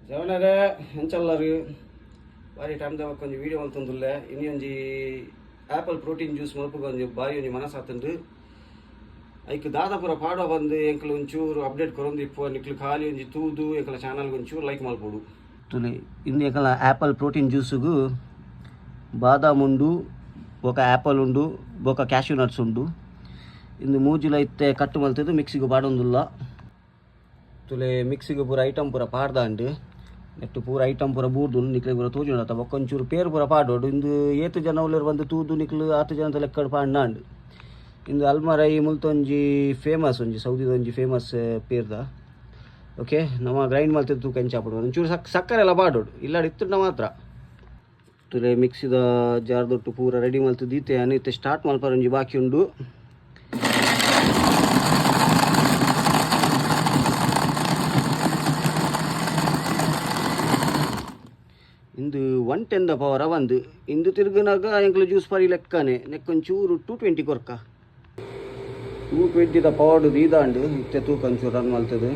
ಜವನರೇ ಹೆಂಚಲ್ಲರು ಬಾರಿ ಟೈಮ್ದಾಗ ಕೊಂಚ ವೀಡಿಯೋ ಅಂತಂದಿಲ್ಲ ಇನ್ನೊಂಜಿ ಆ್ಯಪಲ್ ಪ್ರೋಟೀನ್ ಜ್ಯೂಸ್ ಮಲ್ಪಗ ಒಂಜಿ ಬಾರಿ ಒಂಜಿ ಮನಸ್ಸಾತಂಡು ಐಕ್ ದಾದಾಪುರ ಪಾಡುವ ಬಂದು ಎಂಕಲು ಒಂಚೂರು ಅಪ್ಡೇಟ್ ಕೊರೊಂದು ಇಪ್ಪು ನಿಕ್ಲು ಖಾಲಿ ಒಂಜಿ ತೂದು ಎಂಕಲ ಚಾನಲ್ಗೆ ಒಂಚೂರು ಲೈಕ್ ಮಲ್ಪೋಡು ತುಲಿ ಇನ್ನು ಎಂಕಲ ಆ್ಯಪಲ್ ಪ್ರೋಟೀನ್ ಜ್ಯೂಸುಗು ಬಾದಾಮ್ ಉಂಡು ಬೊಕ ಆ್ಯಪಲ್ ಉಂಡು ಬೊಕ ಕ್ಯಾಶ್ಯೂ ನಟ್ಸ್ ಉಂಡು ಇಂದು ಮೂಜುಲ ಇತ್ತೆ ಕಟ್ಟು ಮಲ್ತದು ಮಿಕ್ಸಿಗೆ ಬಾಡೊಂದುಲ್ಲ ತುಲೆ ಮಿಕ್ಸಿಗೆ ಪೂರ ಐಟಮ್ ಪೂರ ಪಾಡ್ದಾಂಡು ನೆಟ್ಟು ಪೂರ ಐಟಮ್ ಪೂರ ಬೂರ್ದು ನಿಕ್ಲೆ ಪೂರ ತೂಜುಂಡ ಬೊಕ್ಕೊಂಚೂರು ಪೇರು ಪೂರ ಪಾಡೋಡು ಇಂದು 7 ಜನ ಉಳ್ಳರು ಬಂದು ತೂದು ನಿಕ್ಲು 10 ಜನ ಲೆಕ್ಕಡು ಪಾಡ್ನಾಂಡು ಇಂದು ಅಲ್ಮರೈ ಮುಲ್ತೊಂಜಿ ಫೇಮಸ್ ಒಂಜಿ ಸೌದಿದ ಒಂಜಿ ಫೇಮಸ್ ಪೇರ್ದ ಓಕೆ ನಮ್ಮ ಗ್ರೈಂಡ್ ಮಲ್ತಿದ್ದು ತೂಕ ಹೆಂಚಾಪಡು ಒಂಚೂರು ಸಕ್ಕರೆ ಎಲ್ಲ ಪಾಡೋಡು ಇಲ್ಲಾಡಿ ಇತ್ತುಂಡ ಮಾತ್ರ ತುಲೆ ಮಿಕ್ಸಿದ ಜಾರ್ದೊಟ್ಟು ಪೂರ ರೆಡಿ ಮಲ್ತದ್ದು ಈತೆ ಅನಿತ್ತೆ ಸ್ಟಾರ್ಟ್ ಮಲ್ಪರ ಒಂಜಿ ಬಾಕಿ ಉಂಡು ಇಂದು 110 ಪವರ ಬಂದು ಇಂದು ತಿರುಗಿನಾಗ ಎಂಕ್ಲು ಜ್ಯೂಸ್ ಪರಿ ಲೆಕ್ಕನೆ ನೆಕ್ಕೊಂಚೂರು 220 ಕೊರ್ಕ 220 ಪವರ್ಡು ದೀದಾಂಡು ಇತ್ತೆ ತೂಕ ಒಂಚೂರು ರನ್ ಮಲ್ತದೆ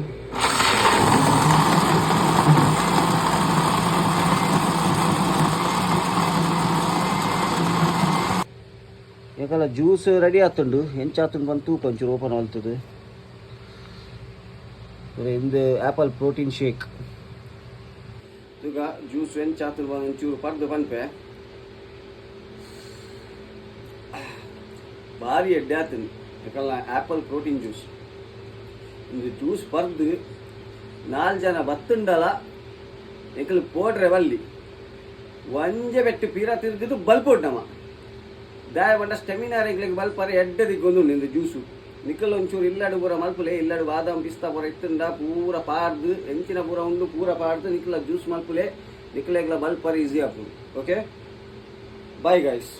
ಯಾಕಲ್ಲ ಜ್ಯೂಸ್ ರೆಡಿ ಆತುಂಡು ಹೆಂಚಾತುಂಡು ಬಂದು ತೂಕ ಒಂಚೂರು ಓಪನ್ ಮಲ್ತದೆ ಇಂದು ಆ್ಯಪಲ್ ಪ್ರೋಟೀನ್ ಶೇಕ್ ಈಗ ಜ್ಯೂಸ್ ಹೆಂಚಾತು ಒಂಚೂರು ಪರ್ದು ಪನ್ಪೆ ಭಾರಿ ಎಡ್ಡೆ ಆತನು ಯಾಕಲ್ಲ ಆ್ಯಪಲ್ ಪ್ರೋಟೀನ್ ಜ್ಯೂಸ್ ಇದು ಜ್ಯೂಸ್ ಪರ್ದು 4 ಜನ ಬತ್ತುಂಡಲ ಎಂಕಲು ಪೋಡ್ರೆ ಬಲ್ಲಿ ಒಂಜೆ ಬೆಟ್ಟು ಪೀರ ತಿರುಗಿದು ಬಲ್ಪೋಡ್ ನಮ್ಮ ದಾಯ ಬಂಡ ಸ್ಟೆಮಿನಾರ್ ಎಂಗ್ಲಿಗೆ ಬಲ್ಪರೆ ಎಡ್ಡೆ ದಿಕ್ಕೊಂದು ನಿಂದು ಜ್ಯೂಸು ನಿಕ್ಕಲ್ ಒಂಚೂರು ಇಲ್ಲಾಡು ಪೂರ ಮಲ್ಪುಲೆ ಇಲ್ಲಾಡು ಬಾದಾಮ್ ಪಿಸ್ತಾ ಪೂರ ಇತ್ತುಂಡ ಪೂರ ಪಾಡ್ದು ಎಂಚಿನ ಪೂರ ಉಂಡು ಪೂರ ಪಾಡ್ದು ನಿಕ್ಕಲ ಜ್ಯೂಸ್ ಮಲ್ಪುಲೆ ನಿಕ್ಕಲೆಗ್ಲ ಬಲ್ಪರೆ ಈಸಿ ಆಪುಡು ಓಕೆ ಬಾಯ್ ಗೈಸ್.